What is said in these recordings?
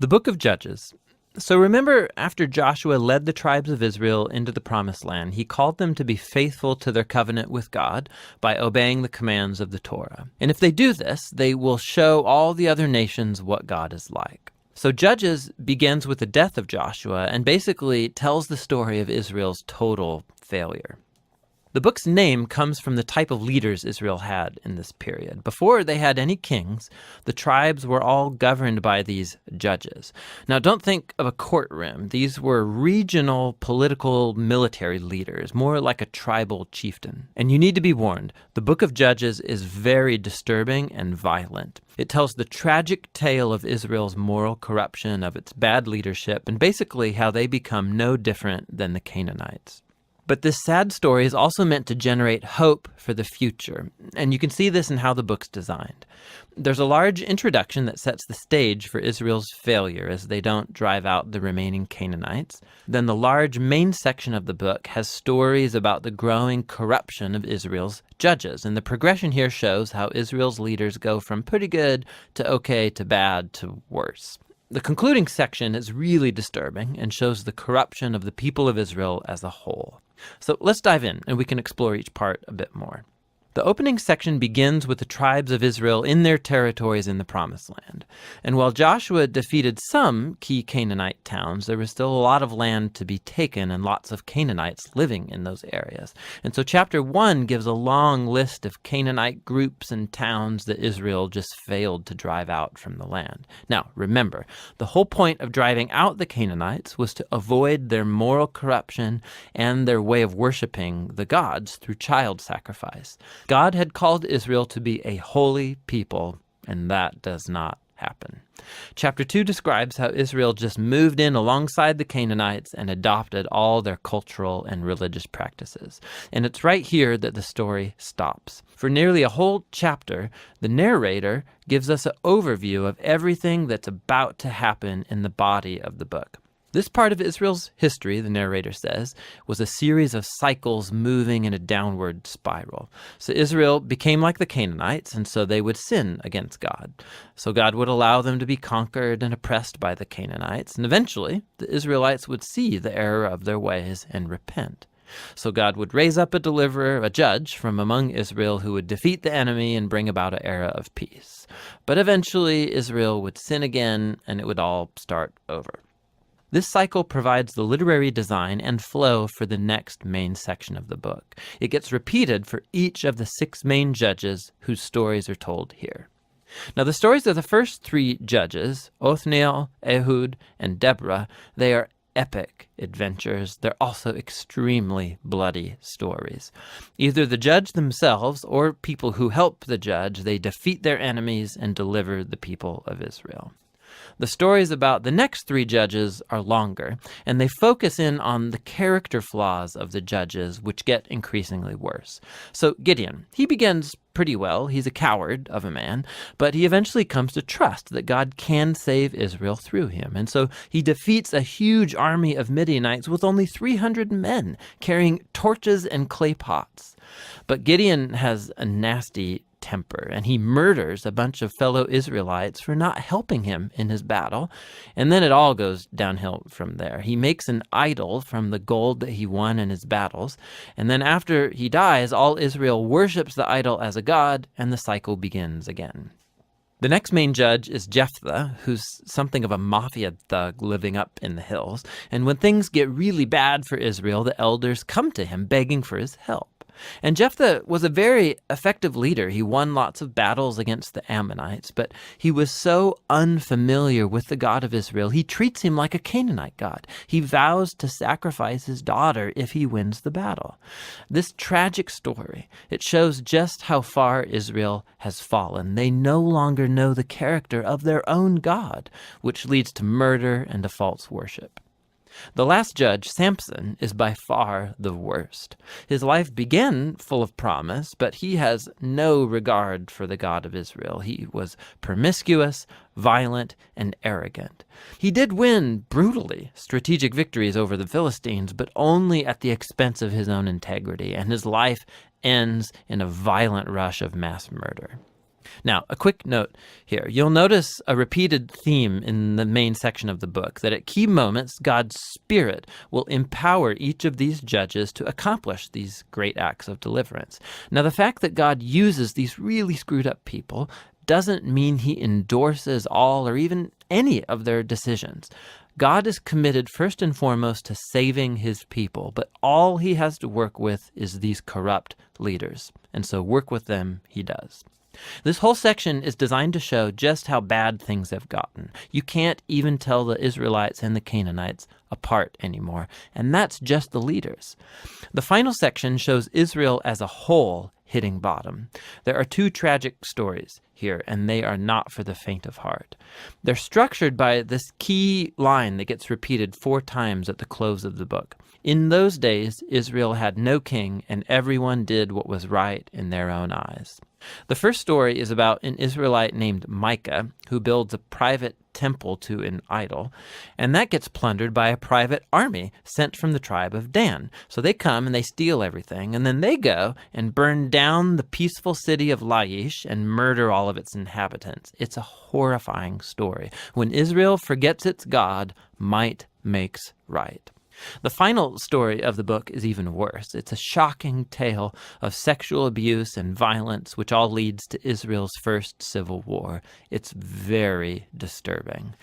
book of Judges. So remember, after Joshua led the tribes of Israel into the promised land, he called them to be faithful to their covenant with God by obeying the commands of the Torah. And if they do this, they will show all the other nations what God is like. So Judges begins with the death of Joshua and basically tells the story of Israel's total failure. The book's name comes from the type of leaders Israel had in this period. Before they had any kings, the tribes were all governed by these judges. Now, don't think of a courtroom. These were regional political military leaders, more like a tribal chieftain. And you need to be warned, the book of Judges is very disturbing and violent. It tells the tragic tale of Israel's moral corruption, of its bad leadership, and basically how they become no different than the Canaanites. But this sad story is also meant to generate hope for the future, and you can see this in how the book's designed. There's a large introduction that sets the stage for Israel's failure as they don't drive out the remaining Canaanites. Then the large main section of the book has stories about the growing corruption of Israel's judges, and the progression here shows how Israel's leaders go from pretty good to okay to bad to worse. The concluding section is really disturbing and shows the corruption of the people of Israel as a whole. So let's dive in and we can explore each part a bit more. The opening section begins with the tribes of Israel in their territories in the Promised Land. And while Joshua defeated some key Canaanite towns, there was still a lot of land to be taken and lots of Canaanites living in those areas. And so chapter 1 gives a long list of Canaanite groups and towns that Israel just failed to drive out from the land. Now, remember, the whole point of driving out the Canaanites was to avoid their moral corruption and their way of worshiping the gods through child sacrifice. God had called Israel to be a holy people, and that does not happen. Chapter 2 describes how Israel just moved in alongside the Canaanites and adopted all their cultural and religious practices. And it's right here that the story stops. For nearly a whole chapter, the narrator gives us an overview of everything that's about to happen in the body of the book. This part of Israel's history, the narrator says, was a series of cycles moving in a downward spiral. So Israel became like the Canaanites, and so they would sin against God. So God would allow them to be conquered and oppressed by the Canaanites, and eventually the Israelites would see the error of their ways and repent. So God would raise up a deliverer, a judge from among Israel who would defeat the enemy and bring about an era of peace. But eventually Israel would sin again, and it would all start over. This cycle provides the literary design and flow for the next main section of the book. It gets repeated for each of the 6 main judges whose stories are told here. Now, the stories of the first 3 judges, Othniel, Ehud, and Deborah, they are epic adventures. They're also extremely bloody stories. Either the judge themselves or people who help the judge, they defeat their enemies and deliver the people of Israel. The stories about the next 3 judges are longer, and they focus in on the character flaws of the judges, which get increasingly worse. So Gideon, he begins pretty well. He's a coward of a man, but he eventually comes to trust that God can save Israel through him. And so he defeats a huge army of Midianites with only 300 men carrying torches and clay pots. But Gideon has a nasty temper, and he murders a bunch of fellow Israelites for not helping him in his battle. And then it all goes downhill from there. He makes an idol from the gold that he won in his battles. And then after he dies, all Israel worships the idol as a god, and the cycle begins again. The next main judge is Jephthah, who's something of a mafia thug living up in the hills. And when things get really bad for Israel, the elders come to him begging for his help. And Jephthah was a very effective leader. He won lots of battles against the Ammonites, but he was so unfamiliar with the God of Israel, he treats him like a Canaanite god. He vows to sacrifice his daughter if he wins the battle. This tragic story, it shows just how far Israel has fallen. They no longer know the character of their own God, which leads to murder and to false worship. The last judge, Samson, is by far the worst. His life began full of promise, but he has no regard for the God of Israel. He was promiscuous, violent, and arrogant. He did win brutally strategic victories over the Philistines, but only at the expense of his own integrity, and his life ends in a violent rush of mass murder. Now, a quick note here. You'll notice a repeated theme in the main section of the book, that at key moments, God's Spirit will empower each of these judges to accomplish these great acts of deliverance. Now, the fact that God uses these really screwed up people doesn't mean he endorses all or even any of their decisions. God is committed first and foremost to saving his people, but all he has to work with is these corrupt leaders. And so work with them he does. This whole section is designed to show just how bad things have gotten. You can't even tell the Israelites and the Canaanites apart anymore, and that's just the leaders. The final section shows Israel as a whole hitting bottom. There are two tragic stories here, and they are not for the faint of heart. They're structured by this key line that gets repeated 4 times at the close of the book. In those days, Israel had no king, and everyone did what was right in their own eyes. The first story is about an Israelite named Micah who builds a private temple to an idol, and that gets plundered by a private army sent from the tribe of Dan. So they come and they steal everything, and then they go and burn down the peaceful city of Laish and murder all of its inhabitants. It's a horrifying story. When Israel forgets its God, might makes right. The final story of the book is even worse. It's a shocking tale of sexual abuse and violence, which all leads to Israel's first civil war. It's very disturbing.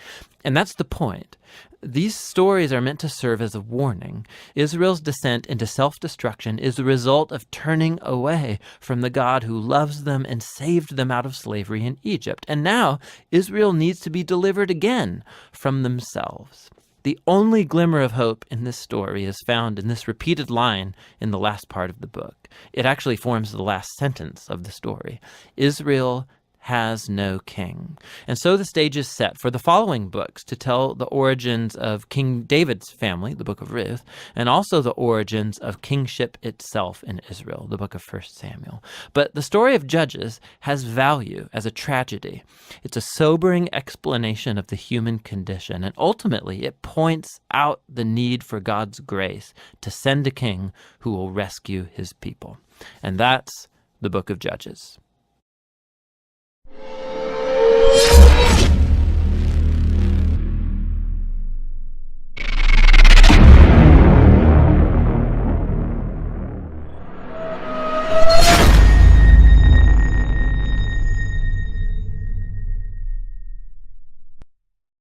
And that's the point. These stories are meant to serve as a warning. Israel's descent into self-destruction is the result of turning away from the God who loves them and saved them out of slavery in Egypt. And now Israel needs to be delivered again from themselves. The only glimmer of hope in this story is found in this repeated line in the last part of the book. It actually forms the last sentence of the story. Israel has no king. And so the stage is set for the following books to tell the origins of King David's family, the book of Ruth, and also the origins of kingship itself in Israel, the book of 1 Samuel. But the story of Judges has value as a tragedy. It's a sobering explanation of the human condition, and ultimately it points out the need for God's grace to send a king who will rescue his people. And that's the book of Judges.